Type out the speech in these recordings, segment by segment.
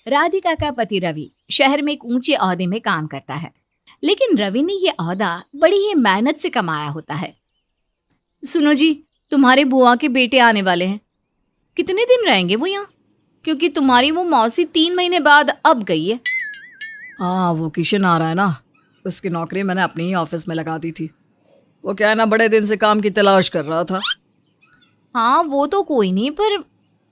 राधिका का पति रवि शहर में एक ऊंचे ओहदे में काम करता है, लेकिन रवि ने ये ओहदा बड़ी ही मेहनत से कमाया होता है। सुनो जी, तुम्हारे बुआ के बेटे आने वाले हैं। कितने दिन रहेंगे वो यहाँ? क्योंकि तुम्हारी वो मौसी 3 महीने बाद अब गई है। हाँ, वो किशन आ रहा है ना, उसकी नौकरी मैंने अपने ही ऑफिस में लगा दी थी। वो क्या है ना, बड़े दिन से काम की तलाश कर रहा था। हाँ वो तो कोई नहीं, पर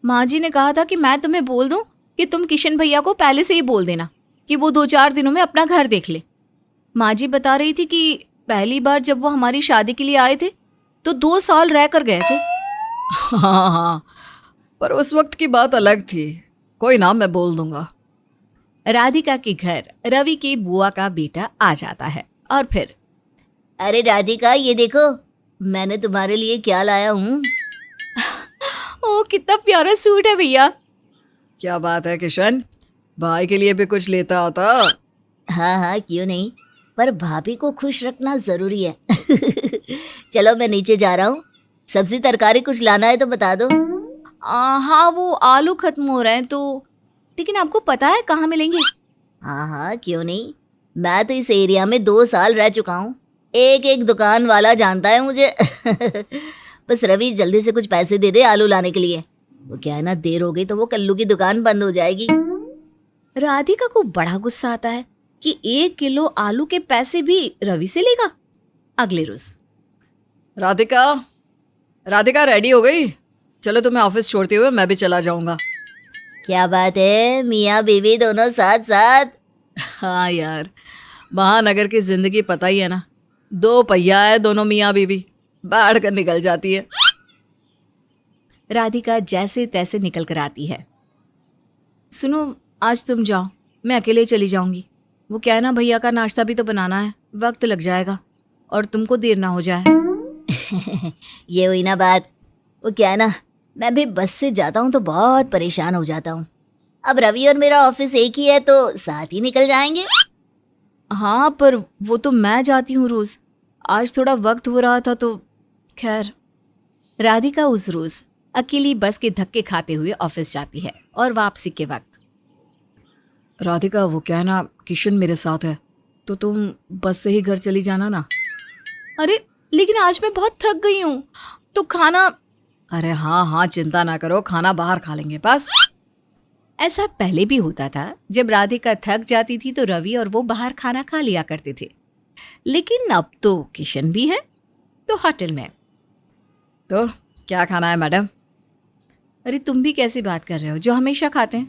माँ जी ने कहा था कि मैं तुम्हें बोल दूं कि तुम किशन भैया को पहले से ही बोल देना कि वो 2-4 दिनों में अपना घर देख ले। माँ जी बता रही थी कि पहली बार जब वो हमारी शादी के लिए आए थे तो 2 साल रह कर गए थे। हाँ हाँ, पर उस वक्त की बात अलग थी। कोई ना, मैं बोल दूंगा। राधिका के घर रवि की बुआ का बेटा आ जाता है और फिर, अरे राधिका, ये देखो मैंने तुम्हारे लिए क्या लाया हूँ। ओ कितना प्यारा सूट है भैया। क्या बात है किशन, भाई के लिए भी कुछ लेता आता। हाँ हाँ, क्यों नहीं, पर भाभी को खुश रखना जरूरी है। चलो मैं नीचे जा रहा हूँ, सब्जी तरकारी कुछ लाना है तो बता दो। हाँ वो आलू खत्म हो रहे हैं तो, लेकिन आपको पता है कहाँ मिलेंगे? हाँ हाँ, क्यों नहीं, मैं तो इस एरिया में 2 साल रह चुका हूँ, एक एक दुकान वाला जानता है मुझे। बस रवि जल्दी से कुछ पैसे दे दे आलू लाने के लिए। वो क्या है ना, देर हो गई तो वो कल्लू की दुकान बंद हो जाएगी। राधिका को बड़ा गुस्सा आता है कि 1 किलो आलू के पैसे भी रवि से लेगा। अगले रोज, राधिका, राधिका रेडी हो गई? चलो तुम्हें ऑफिस छोड़ते हुए मैं भी चला जाऊंगा। क्या बात है, मियाँ बीवी दोनों साथ साथ। हाँ यार, महानगर की जिंदगी पता ही है ना, 2 पहिया है, दोनों मियाँ बीवी बैठ कर निकल जाती है। राधिका जैसे तैसे निकल कर आती है। सुनो, आज तुम जाओ, मैं अकेले चली जाऊंगी। वो क्या है ना, भैया का नाश्ता भी तो बनाना है, वक्त लग जाएगा और तुमको देर ना हो जाए। ये हुई ना बात। वो क्या है ना, मैं भी बस से जाता हूँ तो बहुत परेशान हो जाता हूँ। अब रवि और मेरा ऑफिस एक ही है तो साथ ही निकल जाएंगे। हाँ पर वो तो मैं जाती हूँ रोज, आज थोड़ा वक्त हो रहा था तो खैर। राधिका उस रोज अकेली बस के धक्के खाते हुए ऑफिस जाती है और वापसी के वक्त, राधिका, वो क्या है ना, किशन मेरे साथ है, तो तुम बस से ही घर चली जाना ना। अरे लेकिन आज मैं बहुत थक गई हूँ तो खाना। अरे हाँ हाँ, चिंता ना करो, खाना बाहर खा लेंगे बस। ऐसा पहले भी होता था, जब राधिका थक जाती थी तो रवि और वो बाहर खाना खा लिया करते थे, लेकिन अब तो किशन भी है तो होटल में। तो क्या खाना है मैडम? अरे तुम भी कैसी बात कर रहे हो, जो हमेशा खाते हैं,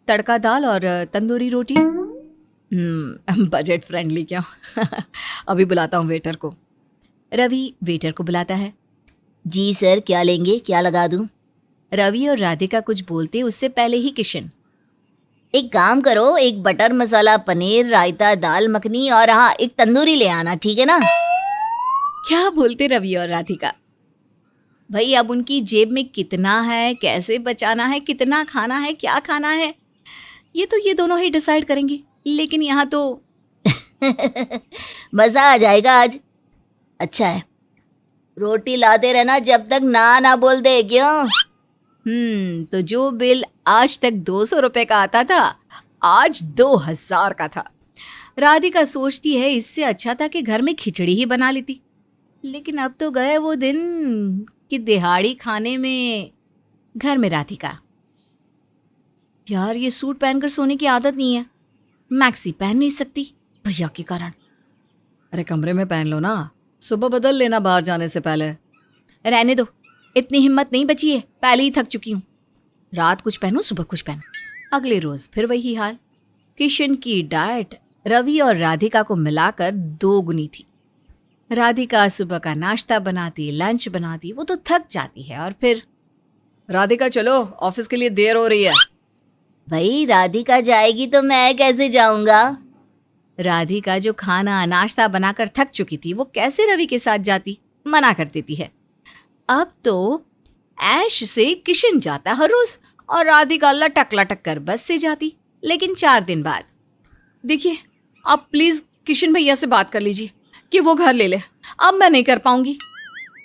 तड़का दाल और तंदूरी रोटी। बजट फ्रेंडली क्यों? अभी बुलाता हूँ वेटर को। रवि वेटर को बुलाता है। जी सर, क्या लेंगे, क्या लगा दूं? रवि और राधिका कुछ बोलते उससे पहले ही किशन, एक काम करो, एक बटर मसाला पनीर, रायता, दाल मखनी और हाँ एक तंदूरी ले आना, ठीक है ना? क्या बोलते रवि और राधिका। भाई अब उनकी जेब में कितना है, कैसे बचाना है, कितना खाना है, क्या खाना है, ये तो ये दोनों ही डिसाइड करेंगे, लेकिन यहाँ तो मजा आ जाएगा आज। अच्छा है, रोटी लाते रहना जब तक ना ना बोल दे, क्यों? तो जो बिल आज तक 200 रुपए का आता था, आज 2000 का था। राधिका सोचती है इससे अच्छा था कि घर में खिचड़ी ही बना लेती, लेकिन अब तो गए वो दिन कि दिहाड़ी खाने में घर में राधिका। यार ये सूट पहनकर सोने की आदत नहीं है, मैक्सी पहन नहीं सकती भैया के कारण। अरे कमरे में पहन लो ना, सुबह बदल लेना बाहर जाने से पहले। रहने दो, इतनी हिम्मत नहीं बची है, पहले ही थक चुकी हूँ। रात कुछ पहनूं, सुबह कुछ पहनूं। अगले रोज फिर वही हाल। किशन की डाइट रवि और राधिका को मिलाकर 2 गुनी थी। राधिका सुबह का नाश्ता बनाती, लंच बनाती, वो तो थक जाती है और फिर, राधिका चलो, ऑफिस के लिए देर हो रही है। भाई राधिका जाएगी तो मैं कैसे जाऊंगा? राधिका जो खाना नाश्ता बनाकर थक चुकी थी, वो कैसे रवि के साथ जाती, मना कर देती है। अब तो ऐश से किशन जाता हर रोज और राधिका लटक लटक कर बस से जाती। लेकिन 4 दिन बाद, देखिए आप प्लीज किशन भैया से बात कर लीजिए कि वो घर ले ले, अब मैं नहीं कर पाऊंगी।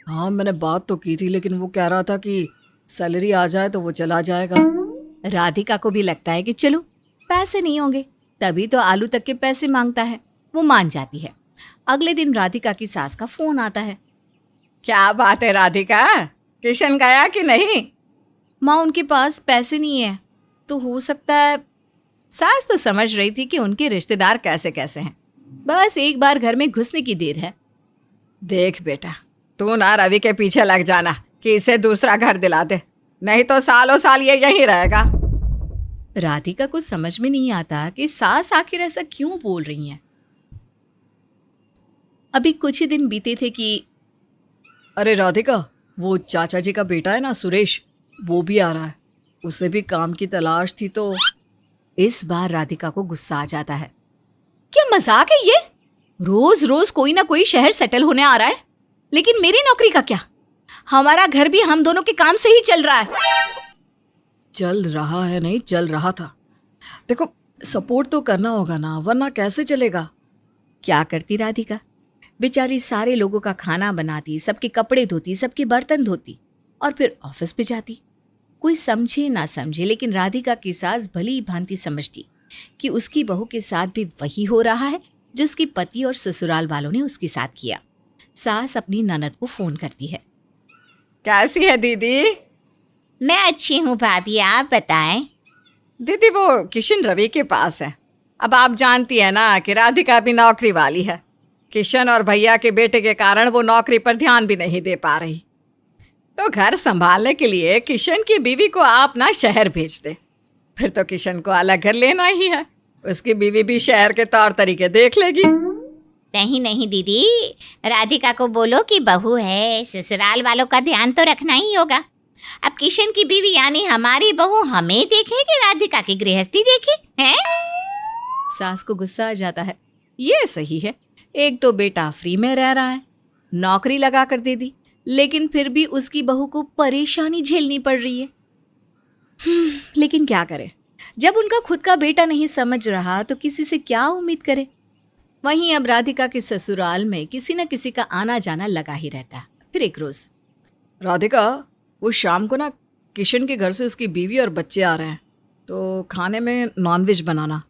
हाँ मैंने बात तो की थी, लेकिन वो कह रहा था कि सैलरी आ जाए तो वो चला जाएगा। राधिका को भी लगता है कि चलो पैसे नहीं होंगे, तभी तो आलू तक के पैसे मांगता है। वो मान जाती है। अगले दिन राधिका की सास का फोन आता है। क्या बात है राधिका, किशन गया कि नहीं? माँ, उनके पास पैसे नहीं है, तो हो सकता है। सास तो समझ रही थी कि उनके रिश्तेदार कैसे कैसे हैं, बस एक बार घर में घुसने की देर है। देख बेटा, तू ना रवि के पीछे लग जाना कि इसे दूसरा घर दिला दे, नहीं तो सालों साल ये यहीं रहेगा। राधिका को समझ में नहीं आता कि सास आखिर ऐसा क्यों बोल रही हैं। अभी कुछ ही दिन बीते थे कि अरे राधिका, वो चाचा जी का बेटा है ना सुरेश, वो भी आ रहा है। उसे भी काम की तलाश थी तो। इस बार राधिका को गुस्सा आ जाता है। क्या मजाक है ये? रोज रोज कोई ना कोई शहर सेटल होने आ रहा है, लेकिन मेरी नौकरी का क्या? हमारा घर भी हम दोनों के काम से ही चल रहा है। चल रहा है नहीं, चल रहा था। देखो, सपोर्ट तो करना होगा ना, वरना कैसे चलेगा। क्या करती राधिका? बेचारी सारे लोगों का खाना बनाती, सबके कपड़े धोती, सबके बर्तन धोती और फिर ऑफिस पे जाती। कोई समझे ना समझे, लेकिन राधिका की सास भली भांति समझती कि उसकी बहू के साथ भी वही हो रहा है जो उसके पति और ससुराल वालों ने उसके साथ किया। सास अपनी ननद को फोन करती है। कैसी है दीदी? मैं अच्छी हूँ भाभी, आप बताएं। दीदी, वो किशन रवि के पास है। अब आप जानती है ना कि राधिका भी नौकरी वाली है। किशन और भैया के बेटे के कारण वो नौकरी पर ध्यान भी नहीं दे पा रही, तो घर संभालने के लिए किशन की बीवी को आप ना शहर भेज दे। फिर तो किशन को अलग घर लेना ही है, उसकी बीवी भी शहर के तौर तरीके देख लेगी। नहीं नहीं दीदी, राधिका को बोलो कि बहू है, ससुराल वालों का ध्यान तो रखना ही होगा। अब किशन की बीवी यानी हमारी बहू हमें देखे कि राधिका की गृहस्थी देखे हैं? सास को गुस्सा आ जाता है। ये सही है, एक तो बेटा फ्री में रह रहा है, नौकरी लगा कर दे दी, लेकिन फिर भी उसकी बहू को परेशानी झेलनी पड़ रही है। लेकिन क्या करे, जब उनका खुद का बेटा नहीं समझ रहा तो किसी से क्या उम्मीद करे। वहीं अब राधिका के ससुराल में किसी न किसी का आना जाना लगा ही रहता है। फिर एक रोज, राधिका, वो शाम को ना किशन के घर से उसकी बीवी और बच्चे आ रहे हैं, तो खाने में नॉनवेज बनाना।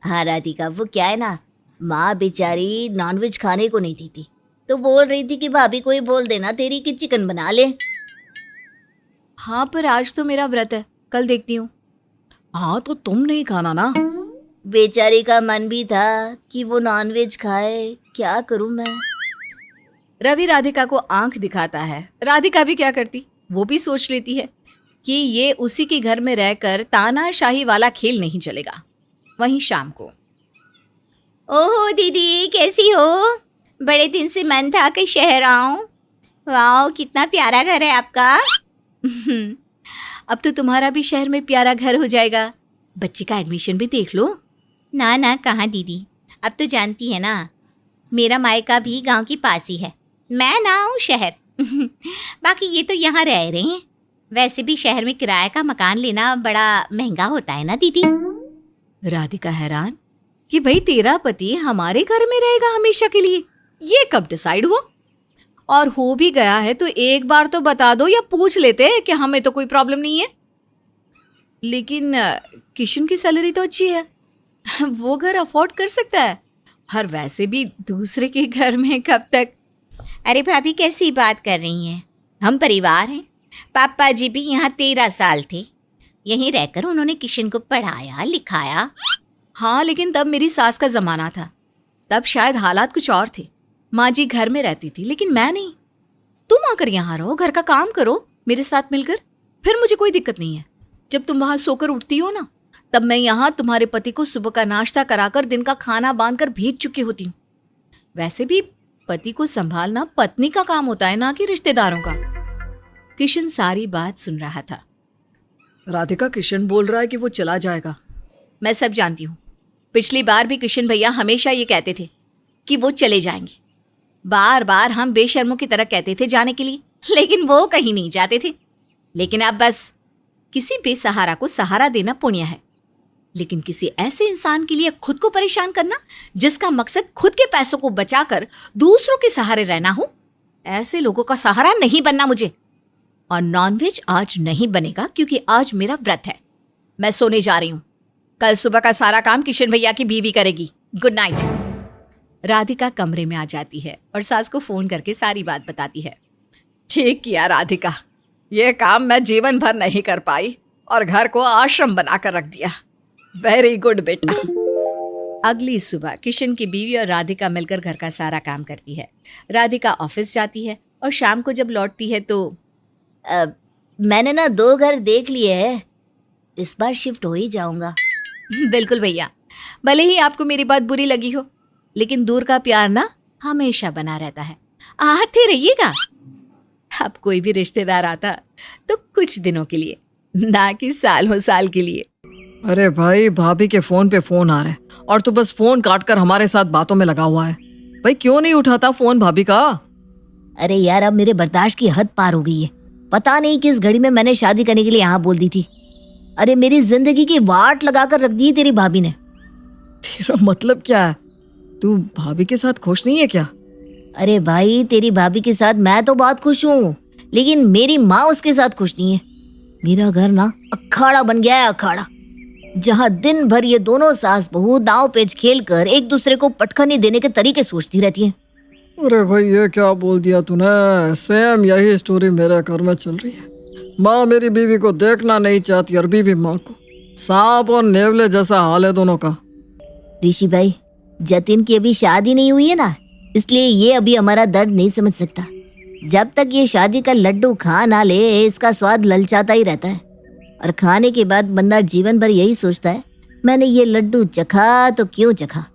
हाँ राधिका, वो क्या है ना, माँ बेचारी नॉनवेज खाने को नहीं देती, तो बोल रही थी कि भाभी को ही बोल देना तेरी कि चिकन बना ले। हाँ, पर आज तो मेरा व्रत है, कल देखती हूँ। हाँ, तो तुम नहीं खाना ना। बेचारी का मन भी था कि वो नॉनवेज खाए, क्या करूं मैं। रवि राधिका को आंख दिखाता है। राधिका भी क्या करती, वो भी सोच लेती है कि ये उसी के घर में रहकर तानाशाही वाला खेल नहीं चलेगा। वहीं शाम को, ओहो दीदी, कैसी हो? बड़े दिन से मन था कि शहर आऊं। वाह, कितना प्यारा घर है आपका। अब तो तुम्हारा भी शहर में प्यारा घर हो जाएगा। बच्चे का एडमिशन भी देख लो। ना ना, कहाँ दीदी, अब तो जानती है ना, मेरा मायका भी गांव के पास ही है, मैं ना हूँ शहर। बाकी ये तो यहाँ रह रहे हैं। वैसे भी शहर में किराए का मकान लेना बड़ा महंगा होता है ना दीदी। राधिका हैरान कि भाई तेरा पति हमारे घर में रहेगा हमेशा के लिए, ये कब डिसाइड हुआ? और हो भी गया है तो एक बार तो बता दो या पूछ लेते कि हमें तो कोई प्रॉब्लम नहीं है। लेकिन किशन की सैलरी तो अच्छी है, वो घर अफोर्ड कर सकता है। और वैसे भी दूसरे के घर में कब तक। अरे भाभी, कैसी बात कर रही हैं? हम परिवार हैं। पापा जी भी यहाँ 13 साल थे, यहीं रहकर उन्होंने किशन को पढ़ाया लिखाया। हाँ, लेकिन तब मेरी सास का जमाना था, तब शायद हालात कुछ और थे। माँ जी घर में रहती थी, लेकिन मैं नहीं। तुम आकर यहाँ रहो, घर का काम करो मेरे साथ मिलकर, फिर मुझे कोई दिक्कत नहीं है। जब तुम वहां सोकर उठती हो ना, तब मैं यहाँ तुम्हारे पति को सुबह का नाश्ता कराकर दिन का खाना बांधकर भेज चुकी होती हूँ। वैसे भी पति को संभालना पत्नी का काम होता है, ना कि रिश्तेदारों का। किशन सारी बात सुन रहा था। राधिका, किशन बोल रहा है कि वो चला जाएगा। मैं सब जानती हूँ। पिछली बार भी किशन भैया हमेशा ये कहते थे कि वो चले जाएंगे। बार बार हम बेशर्मों की तरह कहते थे जाने के लिए, लेकिन वो कहीं नहीं जाते थे। लेकिन अब बस, किसी बेसहारा को सहारा देना पुण्य है, लेकिन किसी ऐसे इंसान के लिए खुद को परेशान करना जिसका मकसद खुद के पैसों को बचाकर दूसरों के सहारे रहना हो, ऐसे लोगों का सहारा नहीं बनना मुझे। और नॉनवेज आज नहीं बनेगा क्योंकि आज मेरा व्रत है। मैं सोने जा रही हूँ। कल सुबह का सारा काम किशन भैया की बीवी करेगी। Good night. राधिका कमरे में आ जाती है और सास को फोन करके सारी बात बताती है। ठीक किया राधिका, ये काम मैं जीवन भर नहीं कर पाई और घर को आश्रम बनाकर रख दिया। वेरी गुड बेटा। अगली सुबह किशन की बीवी और राधिका मिलकर घर का सारा काम करती है। राधिका ऑफिस जाती है और शाम को जब लौटती है तो मैंने ना 2 घर देख लिए हैं, इस बार शिफ्ट हो ही जाऊंगा। बिल्कुल भैया, भले ही आपको मेरी बात बुरी लगी हो, लेकिन दूर का प्यार ना हमेशा बना रहता है। आते रहिएगा। अब कोई भी रिश्तेदार आता तो कुछ दिनों के लिए, ना कि सालों साल के लिए। अरे भाई, भाभी के फोन पे फोन आ रहे हैं और तू बस फोन काट कर हमारे साथ बातों में लगा हुआ है। भाई क्यों नहीं उठाता फोन भाभी का? अरे यार, अब मेरे बर्दाश्त की हद पार हो गई है। पता नहीं किस घड़ी में मैंने शादी करने के लिए हाँ बोल दी थी। अरे मेरी जिंदगी की वाट लगाकर रख दी तेरी भाभी ने। तेरा मतलब क्या है? तू भाभी के साथ खुश नहीं है क्या? अरे भाई, तेरी भाभी के साथ मैं तो बहुत खुश हूँ, लेकिन मेरी माँ उसके साथ खुश नहीं है। मेरा घर ना अखाड़ा बन गया है, अखाड़ा, जहाँ दिन भर ये दोनों सास बहू दांव पेच खेल कर एक दूसरे को पटखनी देने के तरीके सोचती रहती हैं। अरे भाई, ये क्या बोल दिया तूने? सेम यही स्टोरी मेरे घर में चल रही है। माँ मेरी बीवी को देखना नहीं चाहती और बीवी माँ को। सांप और नेवले जैसा हाल है दोनों का। ऋषि भाई, जतिन की अभी शादी नहीं हुई है ना, इसलिए ये अभी हमारा दर्द नहीं समझ सकता। जब तक ये शादी का लड्डू खा ना ले, इसका स्वाद ललचाता ही रहता है, और खाने के बाद बंदा जीवन भर यही सोचता है, मैंने ये लड्डू चखा तो क्यों चखा।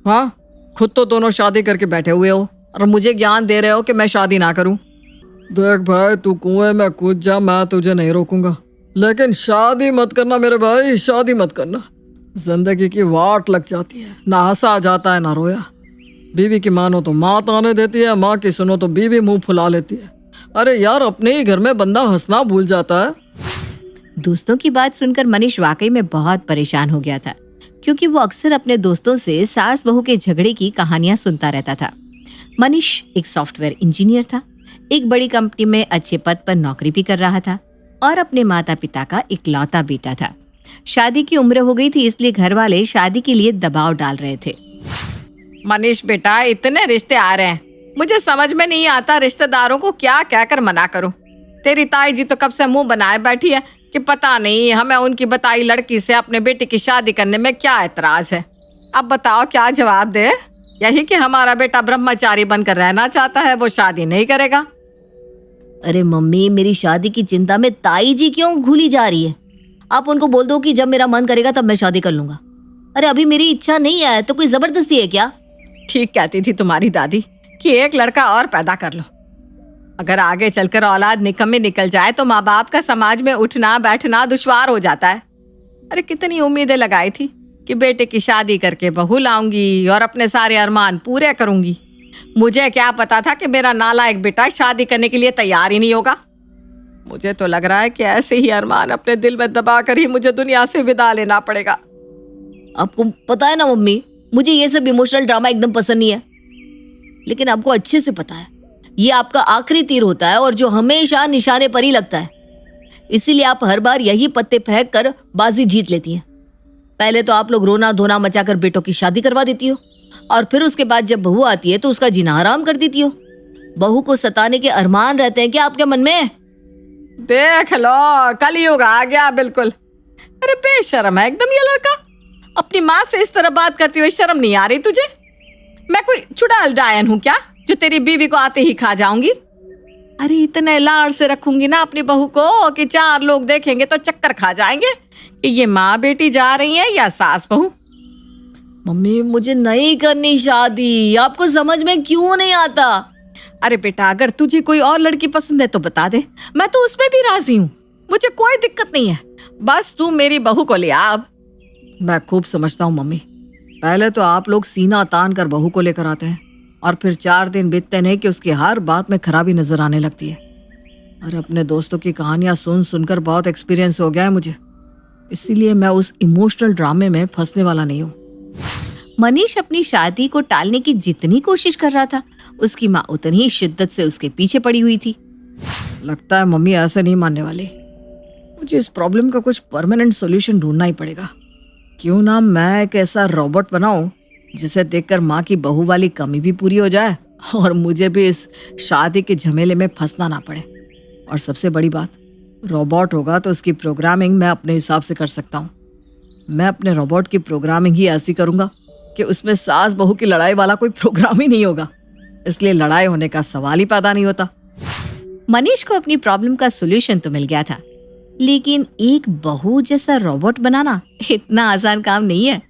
हाँ, खुद तो दोनों शादी करके बैठे हुए हो और मुझे ज्ञान दे रहे हो कि मैं शादी ना करूं। देख भाई, तू कुएं में कूद जा, मैं तुझे नहीं रोकूंगा, लेकिन शादी मत करना मेरे भाई, शादी मत करना। जिंदगी की वाट लग जाती है, ना हंसा जाता है ना रोया। बीवी की मानो तो माँ ताने देती है, माँ की सुनो तो बीवी मुंह फुला लेती है। अरे यार, अपने ही घर में बंदा हंसना भूल जाता है। दोस्तों की बात सुनकर मनीष वाकई में बहुत परेशान हो गया था, क्योंकि वो अक्सर अपने दोस्तों से सास बहू के झगड़े की कहानियां सुनता रहता था। मनीष एक सॉफ्टवेयर इंजीनियर था, एक बड़ी कंपनी में अच्छे पद पर नौकरी भी कर रहा था और अपने माता पिता का इकलौता बेटा था। शादी की उम्र हो गई थी, इसलिए घर वाले शादी के लिए दबाव डाल रहे थे। मनीष बेटा, इतने रिश्ते आ रहे हैं, मुझे समझ में नहीं आता रिश्तेदारों को क्या कहकर मना करूं। तेरी ताई जी तो कब से मुंह बनाए बैठी है कि पता नहीं हमें उनकी बताई लड़की से अपने बेटे की शादी करने में क्या एतराज है। अब बताओ क्या जवाब दे? यही कि हमारा बेटा ब्रह्मचारी बनकर रहना चाहता है, वो शादी नहीं करेगा। अरे मम्मी, मेरी शादी की चिंता में ताई जी क्यों घुली जा रही है? आप उनको बोल दो कि जब मेरा मन करेगा तब मैं शादी कर लूंगा। अरे अभी मेरी इच्छा नहीं है तो कोई जबरदस्ती है क्या? ठीक कहती थी तुम्हारी दादी कि एक लड़का और पैदा कर लो। अगर आगे चलकर औलाद निकम्मी निकल जाए तो माँ बाप का समाज में उठना बैठना दुश्वार हो जाता है। अरे कितनी उम्मीदें लगाई थी कि बेटे की शादी करके बहू लाऊंगी और अपने सारे अरमान पूरे करूंगी। मुझे क्या पता था कि मेरा नालायक बेटा शादी करने के लिए तैयार ही नहीं होगा। मुझे तो लग रहा है कि ऐसे ही अरमान अपने दिल में दबा कर ही मुझे दुनिया से विदा लेना पड़ेगा। आपको पता है ना मम्मी, मुझे ये सब इमोशनल ड्रामा एकदम पसंद नहीं है, लेकिन आपको अच्छे से पता है ये आपका आखिरी तीर होता है और जो हमेशा निशाने पर ही लगता है। इसीलिए आप हर बार यही पत्ते फेंक कर बाजी जीत लेती हैं। पहले तो आप लोग रोना धोना मचाकर बेटों की शादी करवा देती हो, और फिर उसके बाद जब बहू आती है तो उसका जीना हराम कर देती हो। बहू को सताने के अरमान रहते हैं क्या आपके मन में? देख लो, कलयुग आ गया बिल्कुल। अरे बेशर्म है एकदम ये लड़का। अपनी माँ से इस तरह बात करती हुई शर्म नहीं आ रही तुझे? मैं कोई चुड़ैल डायन हूँ क्या जो तेरी बीवी को आते ही खा जाऊंगी? अरे इतने लाड़ से रखूंगी ना अपनी बहू को कि 4 लोग देखेंगे तो चक्कर खा जाएंगे कि ये माँ बेटी जा रही है या सास बहू। मम्मी, मुझे नहीं करनी शादी, आपको समझ में क्यों नहीं आता? अरे बेटा, अगर तुझे कोई और लड़की पसंद है तो बता दे, मैं तो उसमें भी राजी हूँ, मुझे कोई दिक्कत नहीं है। बस तू मेरी बहू को ले आ। अब मैं खूब समझता हूँ मम्मी, पहले तो आप लोग सीना तान कर बहू को लेकर आते हैं और फिर 4 दिन बीतते नहीं कि उसकी हर बात में खराबी नजर आने लगती है। और अपने दोस्तों की कहानियां सुन सुनकर बहुत एक्सपीरियंस हो गया है मुझे, इसीलिए मैं उस इमोशनल ड्रामे में फंसने वाला नहीं हूँ। मनीष अपनी शादी को टालने की जितनी कोशिश कर रहा था, उसकी माँ उतनी ही शिद्दत से उसके पीछे पड़ी हुई थी। लगता है मम्मी ऐसे नहीं मानने वाली। मुझे इस प्रॉब्लम का कुछ परमानेंट सॉल्यूशन ढूंढना ही पड़ेगा। क्यों ना मैं एक ऐसा रोबोट बनाऊं जिसे देखकर माँ की बहू वाली कमी भी पूरी हो जाए और मुझे भी इस शादी के झमेले में फंसना ना पड़े। और सबसे बड़ी बात, रोबोट होगा तो उसकी प्रोग्रामिंग मैं अपने हिसाब से कर सकता हूँ। मैं अपने रोबोट की प्रोग्रामिंग ही ऐसी करूँगा कि उसमें सास बहू की लड़ाई वाला कोई प्रोग्राम ही नहीं होगा, इसलिए लड़ाई होने का सवाल ही पैदा नहीं होता। मनीष को अपनी प्रॉब्लम का सॉल्यूशन तो मिल गया था, लेकिन एक बहू जैसा रोबोट बनाना इतना आसान काम नहीं है।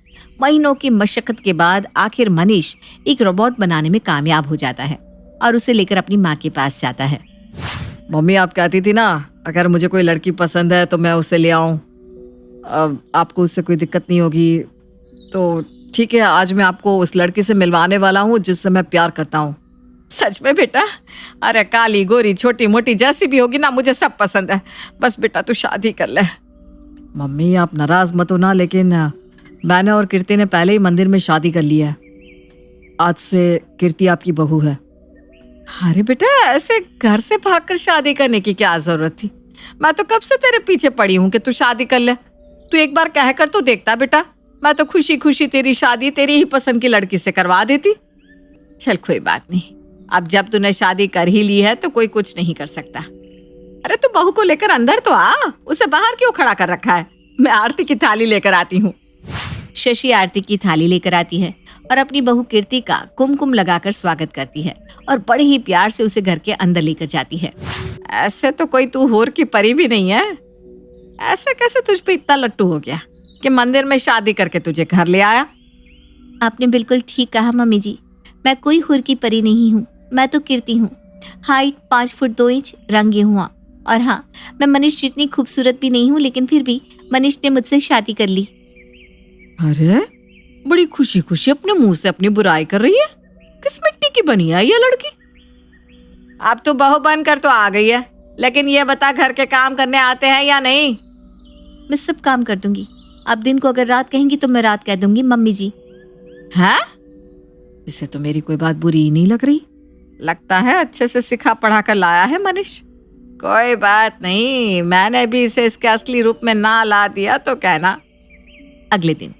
महीनों की मशक्कत के बाद आखिर मनीष एक रोबोट बनाने में कामयाब हो जाता है और उसे लेकर अपनी माँ के पास जाता है। मम्मी, आप कहती थी ना अगर मुझे कोई लड़की पसंद है तो मैं उसे ले आऊं, अब आपको उससे कोई दिक्कत नहीं होगी तो ठीक है, आज मैं आपको उस लड़की से मिलवाने वाला हूँ जिससे मैं प्यार करता हूँ। सच में बेटा? अरे काली गोरी छोटी मोटी जैसी भी होगी ना, मुझे सब पसंद है। बस बेटा तू शादी कर ले। मम्मी, आप नाराज मत होना, लेकिन मैंने और कीर्ति ने पहले ही मंदिर में शादी कर ली है। आज से कीर्ति आपकी बहू है। अरे बेटा, ऐसे घर से भागकर शादी करने की क्या जरूरत थी? मैं तो कब से तेरे पीछे पड़ी हूँ कि तू शादी कर ले। तू एक बार कह कर तो देखता बेटा, मैं तो खुशी खुशी तेरी शादी तेरी ही पसंद की लड़की से करवा देती। चल कोई बात नहीं, अब जब तूने शादी कर ही ली है तो कोई कुछ नहीं कर सकता। अरे तू बहू को लेकर अंदर तो आ, उसे बाहर क्यों खड़ा कर रखा है? मैं आरती की थाली लेकर आती हूँ। शशि आरती की थाली लेकर आती है और अपनी बहू कीर्ति का कुमकुम लगाकर स्वागत करती है और बड़े ही प्यार से उसे घर के अंदर लेकर जाती है। ऐसे तो कोई तू होर की परी भी नहीं है। ऐसे कैसे तुझ पे इतना लट्टू हो गया कि मंदिर में शादी करके तुझे घर ले आया? आपने बिल्कुल ठीक कहा मम्मी जी, मैं कोई हुर की परी नहीं हूँ, मैं तो कीर्ति हूँ। हाइट 5 फुट 2 इंच, रंग गेहुआ। और हाँ, मैं मनीष जितनी खूबसूरत भी नहीं हूँ, लेकिन फिर भी मनीष ने मुझसे शादी कर ली। अरे बड़ी खुशी खुशी अपने मुंह से अपनी बुराई कर रही है। किस मिट्टी की बनी है ये लड़की? अब तो बहू बनकर तो आ गई है, लेकिन ये बता घर के काम करने आते हैं या नहीं? मैं सब काम कर दूंगी। आप दिन को अगर रात कहेंगी तो मैं रात कह दूंगी मम्मी जी। हैं? इसे तो मेरी कोई बात बुरी ही नहीं लग रही। लगता है अच्छे से सिखा पढ़ा कर लाया है मनीष। कोई बात नहीं, मैंने भी इसे इसके असली रूप में ना ला दिया तो कहना। अगले दिन,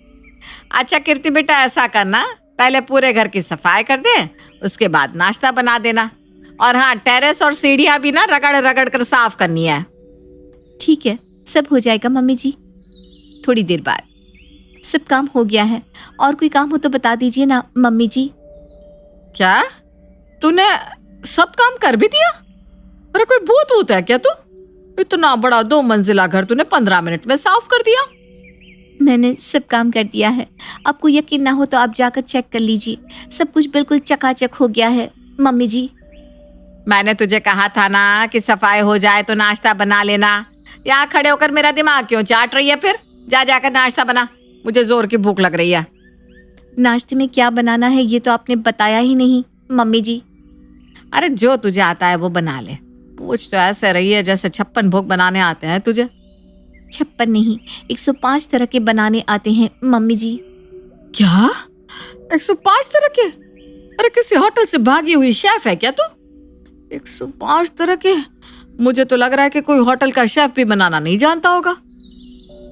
अच्छा कीर्ति बेटा, ऐसा करना, पहले पूरे घर की सफाई कर दे, उसके बाद नाश्ता बना देना। और हाँ, टेरेस और सीढ़ियाँ भी ना रगड़ रगड़ कर साफ करनी है। ठीक है, सब हो जाएगा मम्मी जी। थोड़ी देर बाद, सब काम हो गया है, और कोई काम हो तो बता दीजिए ना मम्मी जी। क्या तूने सब काम कर भी दिया? अरे कोई भूत वूत है क्या तू? इतना बड़ा 2 मंजिला घर तूने 15 मिनट में साफ कर दिया? मैंने सब काम कर दिया है। आपको यकीन ना हो तो आप जाकर चेक कर लीजिए, सब कुछ बिल्कुल चकाचक हो गया है मम्मी जी। मैंने तुझे कहा था ना कि सफाई हो जाए तो नाश्ता बना लेना। यहाँ खड़े होकर मेरा दिमाग क्यों चाट रही है? फिर जा जाकर नाश्ता बना, मुझे जोर की भूख लग रही है। नाश्ते में क्या बनाना है ये तो आपने बताया ही नहीं मम्मी जी। अरे जो तुझे आता है वो बना ले। पूछ तो ऐसे रही है जैसे 56 भोग बनाने आते हैं तुझे। 56 नहीं, 105 तरह के बनाने आते हैं मम्मी जी। क्या? 105 तरह के? अरे किसी होटल से भागी हुई शेफ है क्या तू? 105 तरह के? मुझे तो लग रहा है कि कोई होटल का शेफ भी बनाना नहीं जानता होगा।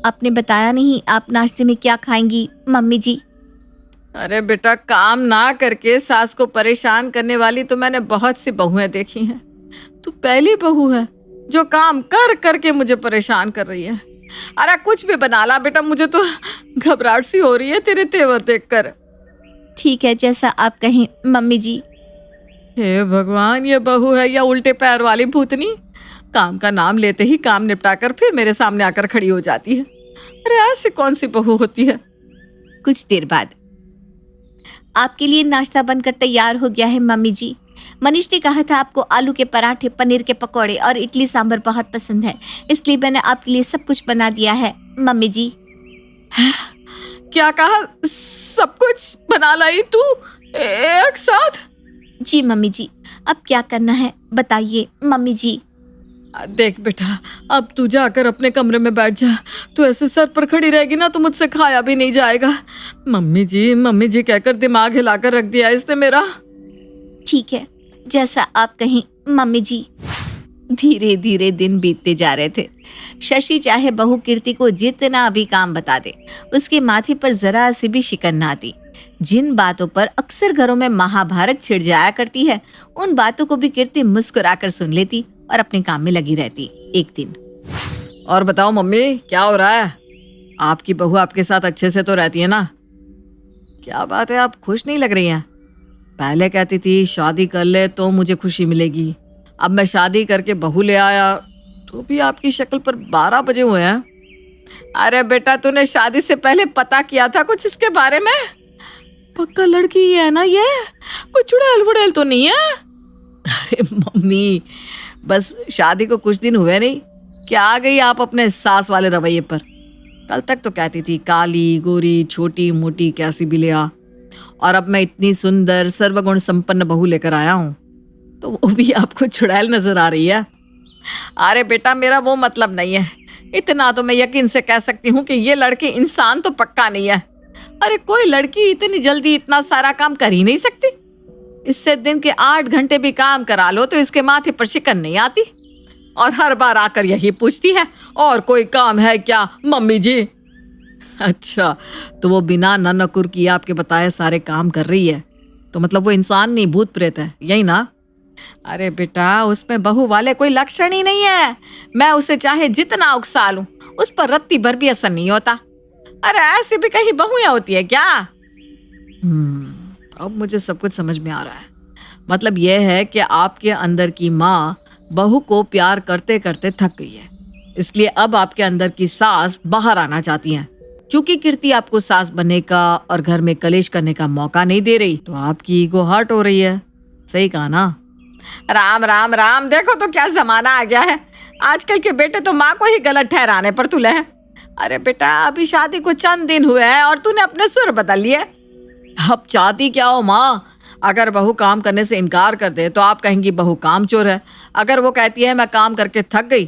आपने बताया नहीं आप नाश्ते में क्या खाएंगी मम्मी जी। अरे बेटा, काम ना करके सास को परेशान करने वाली तो मैंने बहुत सी बहुएं देखी हैं। तू पहली बहू है जो काम कर करके मुझे परेशान कर रही है। अरे कुछ भी बना ला बेटा, मुझे तो घबराहट सी हो रही है तेरे तेवर देखकर। ठीक है, जैसा आप कहें मम्मी जी। हे भगवान, ये बहू है या उल्टे पैर वाली भूतनी? काम का नाम लेते ही काम निपटाकर फिर मेरे सामने आकर खड़ी हो जाती है। अरे ऐसी कौन सी बहू होती है? कुछ देर बाद, आपके लिए नाश्ता बनकर तैयार हो गया है मम्मी जी। मनीष ने कहा था आपको आलू के पराठे, पनीर के पकौड़े और इडली सांभर बहुत पसंद है, इसलिए मैंने आपके लिए सब कुछ बना दिया है मम्मी जी। क्या कहा? सब कुछ बना लाई तू एक साथ? जी मम्मी जी, अब क्या करना है बताइए मम्मी जी। देख बेटा, अब तू जाकर अपने कमरे में बैठ जा। तू ऐसे सर पर खड़ी रहेगी ना तो मुझसे खाया भी नहीं जाएगा। मम्मी जी कहकर दिमाग हिलाकर रख दिया इसने मेरा। ठीक है, जैसा आप कहें मम्मी जी। धीरे धीरे दिन बीतते जा रहे थे। शशि चाहे बहू कीर्ति को जितना भी काम बता दे, उसके माथे पर जरा सी भी शिकन ना आती। जिन बातों पर अक्सर घरों में महाभारत छिड़ जाया करती है, उन बातों को भी कीर्ति मुस्कुराकर सुन लेती और अपने काम में लगी रहती। एक दिन, और बताओ मम्मी, क्या हो रहा है? आपकी बहू आपके साथ अच्छे से तो रहती है ना? क्या बात है, आप खुश नहीं लग रही हैं? पहले कहती थी शादी कर ले तो मुझे खुशी मिलेगी। अब मैं शादी करके बहू ले आया तो भी आपकी शक्ल पर 12 बजे हुए हैं। अरे बेटा, तूने शादी से पहले पता किया था कुछ इसके बारे में? पक्का लड़की ही है ना ये? कोई चुड़ैल वुड़ैल तो नहीं है? अरे मम्मी, बस शादी को कुछ दिन हुए नहीं, क्या आ गई आप अपने सास वाले रवैये पर? कल तक तो कहती थी काली गोरी छोटी मोटी कैसी भी ले आ, और अब मैं इतनी सुंदर सर्वगुण संपन्न बहू लेकर आया हूं तो वो भी आपको चुड़ैल नजर आ रही है। अरे बेटा, मेरा वो मतलब नहीं है। इतना तो मैं यकीन से कह सकती हूँ कि ये लड़की इंसान तो पक्का नहीं है। अरे कोई लड़की इतनी जल्दी इतना सारा काम कर ही नहीं सकती। इससे दिन के 8 घंटे भी काम करा लो तो इसके माथे पर शिकन नहीं आती, और हर बार आकर यही पूछती है, और कोई काम है क्या मम्मी जी? अच्छा, तो वो बिना नकुर किए आपके बताए सारे काम कर रही है, तो मतलब वो इंसान नहीं भूत प्रेत है, यही ना? अरे बेटा, उसमें बहू वाले कोई लक्षण ही नहीं है। मैं उसे चाहे जितना उकसा लूं, उस पर रत्ती भर भी असर नहीं होता। अरे ऐसी भी कहीं बहुएं होती है क्या? अब मुझे सब कुछ समझ में आ रहा है। मतलब यह है कि आपके अंदर की माँ बहू को प्यार करते करते थक गई है, इसलिए अब आपके अंदर की सास बाहर आना चाहती हैं। चूंकि कीर्ति आपको सास बनने का और घर में कलेश करने का मौका नहीं दे रही, तो आपकी ईगो हर्ट हो रही है। सही कहा ना? राम राम राम, देखो तो क्या जमाना आ गया है। आजकल के बेटे तो माँ को ही गलत ठहराने पर तुले हैं। अरे बेटा, अभी शादी को चंद दिन हुए हैं और तूने अपने सुर बदल लिए। अब चाहती क्या हो माँ? अगर बहू काम करने से इनकार कर दे तो आप कहेंगी बहू कामचोर है। अगर वो कहती है मैं काम करके थक गई,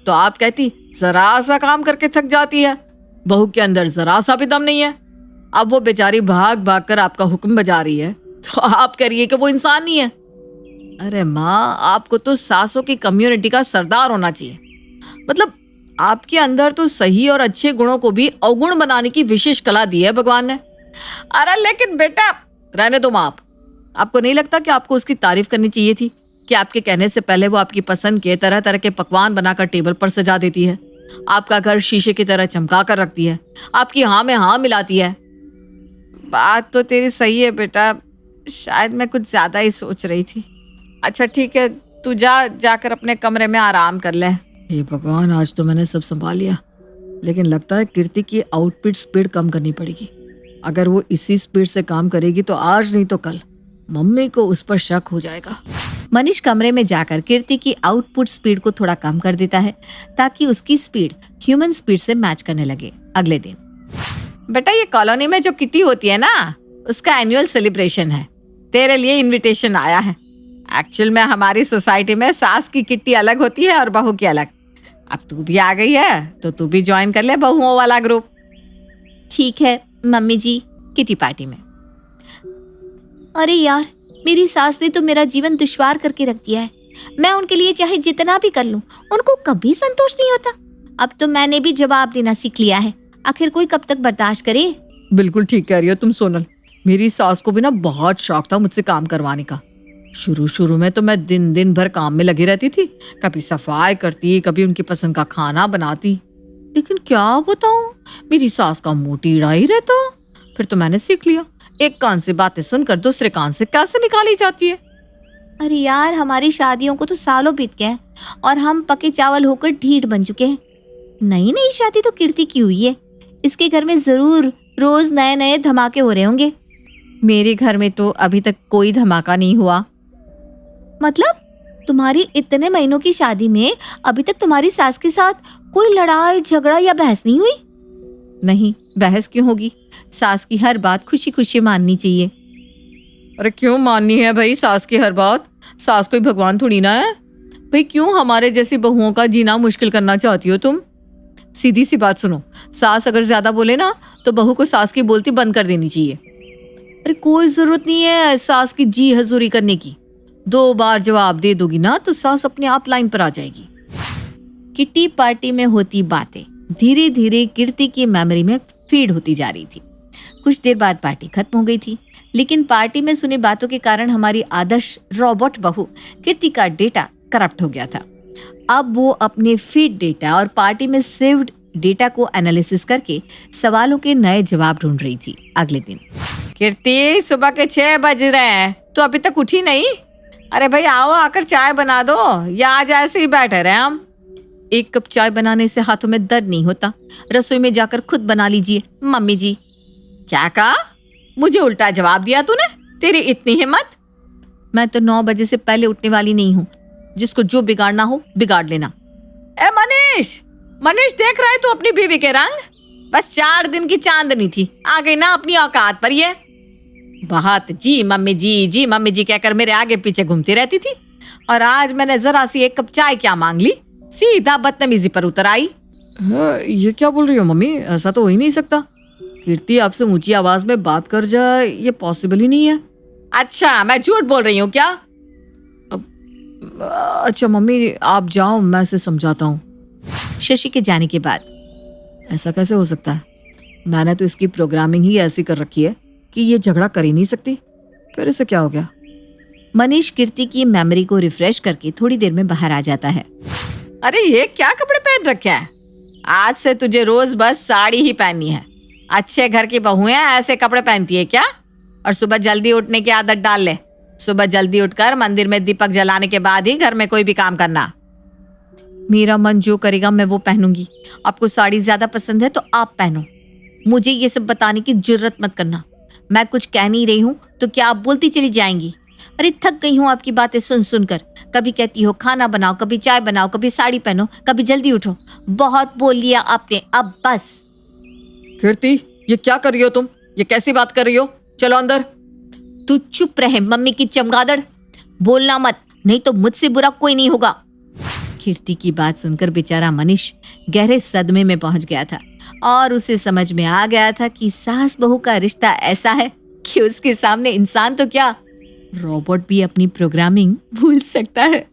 तो आप कहती जरा सा काम करके थक जाती है, बहू के अंदर जरा सा भी दम नहीं है। अब वो बेचारी भाग भाग कर आपका हुक्म बजा रही है, तो आप करिए कि वो इंसान नहीं है। अरे माँ, आपको तो सासों की कम्युनिटी का सरदार होना चाहिए। मतलब आपके अंदर तो सही और अच्छे गुणों को भी अवगुण बनाने की विशेष कला दी है भगवान ने। अरे लेकिन बेटा, रहने दो माँ। आपको नहीं लगता कि आपको उसकी तारीफ करनी चाहिए थी कि आपके कहने से पहले वो आपकी पसंद के तरह तरह के पकवान बनाकर टेबल पर सजा देती है, आपका घर शीशे की तरह चमका कर रखती है, आपकी हाँ में हाँ मिलाती है? बात तो तेरी सही है बेटा, शायद मैं कुछ ज्यादा ही सोच रही थी। अच्छा ठीक है, तू जाकर अपने कमरे में आराम कर ले। हे भगवान, आज तो मैंने सब संभाल लिया, लेकिन लगता है कीर्ति की आउटपुट स्पीड कम करनी पड़ेगी। अगर वो इसी स्पीड से काम करेगी तो आज नहीं तो कल मम्मी को उस पर शक हो जाएगा। मनीष कमरे में जाकर कीर्ति की आउटपुट स्पीड को थोड़ा कम कर देता है ताकि उसकी स्पीड ह्यूमन स्पीड से मैच करने लगे। अगले दिन, बेटा, ये कॉलोनी में जो किटी होती है ना, उसका एनुअल सेलिब्रेशन है, तेरे लिए इनविटेशन आया है। एक्चुअल में हमारी सोसाइटी में सास की किट्टी अलग होती है और बहू की अलग। अब तू भी आ गई है तो तू भी ज्वाइन कर ले बहुओं वाला ग्रुप। ठीक है मम्मी जी, किटी पार्टी में। अरे यार, मेरी सास ने तो मेरा जीवन दुश्वार करके रख दिया है। मैं उनके लिए चाहे जितना भी कर लूं, उनको कभी संतोष नहीं होता। अब तो मैंने भी जवाब देना सीख लिया है। आखिर कोई कब तक बर्दाश्त करे। बिल्कुल ठीक कह रही हो तुम सोनल। मेरी सास को भी ना बहुत शौक था मुझसे काम करवाने का। शुरू में तो मैं दिन भर काम में लगी रहती थी, कभी सफाई करती, कभी उनकी पसंद का खाना बनाती। लेकिन क्या बताऊं, मेरी सास का मुंह टेढ़ा ही रहता। फिर तो मैंने सीख लिया, एक कान से बातें सुनकर दूसरे कान से कैसे निकाली जाती है। अरे यार, हमारी शादियों को तो सालों बीत गए हैं और हम पके चावल होकर ढीठ बन चुके हैं। नई शादी तो कीर्ति की हुई है, इसके घर में जरूर रोज नए नए धमाके हो रहे होंगे। मेरे घर में तो अभी तक कोई धमाका नहीं हुआ। मतलब तुम्हारी इतने महीनों की शादी में अभी तक तुम्हारी सास के साथ कोई लड़ाई झगड़ा या बहस नहीं हुई? नहीं, बहस क्यों होगी? सास की हर बात खुशी खुशी माननी चाहिए। अरे क्यों माननी है भाई सास की हर बात? सास कोई भगवान थोड़ी ना है भाई। क्यों हमारे जैसी बहुओं का जीना मुश्किल करना चाहती हो तुम? सीधी सी बात सुनो, सास अगर ज्यादा बोले ना तो बहू को सास की बोलती बंद कर देनी चाहिए। अरे कोई जरूरत नहीं है सास की जी हजूरी करने की। 2 बार जवाब दे दोगी ना तो सास अपने आप लाइन पर आ जाएगी। किट्टी पार्टी में होती बातें धीरे धीरे कीर्ति की मेमोरी में फीड होती जा रही थी। कुछ देर बाद पार्टी खत्म हो गई थी, लेकिन पार्टी में सुनी बातों के कारण हमारी आदर्श रोबोट बहू कीर्ति का डेटा करप्ट हो गया था। अब वो अपने फीड डेटा और पार्टी में सेव्ड डेटा को एनालिसिस करके सवालों के नए जवाब ढूंढ रही थी। अगले दिन, कीर्ति सुबह के 6 बज रहे हैं, तो अभी तक उठी नहीं? अरे भाई आओ, आकर चाय बना दो, या आज ऐसे ही बैठे रहे हम? 1 कप चाय बनाने से हाथों में दर्द नहीं होता, रसोई में जाकर खुद बना लीजिए मम्मी जी। क्या कहा? मुझे उल्टा जवाब दिया तूने? तेरी इतनी हिम्मत? मैं तो 9 बजे से पहले उठने वाली नहीं हूँ। जिसको जो बिगाड़ना हो बिगाड़ लेना। ए मनीष, मनीष देख रहे तू अपनी बीवी के रंग? बस 4 दिन की चांदनी थी, आ गई ना अपनी औकात पर। ये बहुत जी मम्मी जी कहकर मेरे आगे पीछे घूमती रहती थी, और आज मैंने जरा सी 1 कप चाय क्या मांग ली, सीधा बदतमीजी पर उतर आई। ये क्या बोल रही हो मम्मी? ऐसा तो हो ही नहीं सकता। कीर्ति आपसे ऊंची आवाज में बात कर जाए, ये पॉसिबल ही नहीं है। अच्छा, मैं झूठ बोल रही हूँ क्या? अच्छा मम्मी आप जाओ, मैं इसे समझाता हूँ। शशि के जाने के बाद, ऐसा कैसे हो सकता है? मैंने तो इसकी प्रोग्रामिंग ही ऐसी कर रखी है कि ये झगड़ा कर ही नहीं सकती। फिर इसे क्या हो गया? मनीष कीर्ति की मेमोरी को रिफ्रेश करके थोड़ी देर में बाहर आ जाता है। अरे ये क्या कपड़े पहन रखे हैं? आज से तुझे रोज बस साड़ी ही पहननी है। अच्छे घर की बहुएं ऐसे कपड़े पहनती है क्या? और सुबह जल्दी उठने की आदत डाल ले। सुबह जल्दी उठकर मंदिर में दीपक जलाने के बाद ही घर में कोई भी काम करना। मेरा मन जो करेगा मैं वो पहनूंगी। आपको साड़ी ज्यादा पसंद है तो आप पहनो, मुझे ये सब बताने की जरूरत मत करना। मैं कुछ कह नहीं रही हूँ तो क्या आप बोलती चली जाएंगी? अरे थक गई हूँ आपकी बातें सुन सुनकर। कभी कहती हो खाना बनाओ, कभी चाय बनाओ, कभी साड़ी पहनो, कभी जल्दी उठो। बहुत बोल लिया आपने, अब बस। कीर्ति ये क्या कर रही हो तुम? ये कैसी बात कर रही हो? चलो अंदर। तू चुप रहे मम्मी की चमगादड़, बोलना मत, नहीं तो मुझसे बुरा कोई नहीं होगा। कीर्ति की बात सुनकर बेचारा मनीष गहरे सदमे में पहुंच गया था, और उसे समझ में आ गया था कि सास बहू का रिश्ता ऐसा है कि उसके सामने इंसान तो क्या, रोबोट भी अपनी प्रोग्रामिंग भूल सकता है।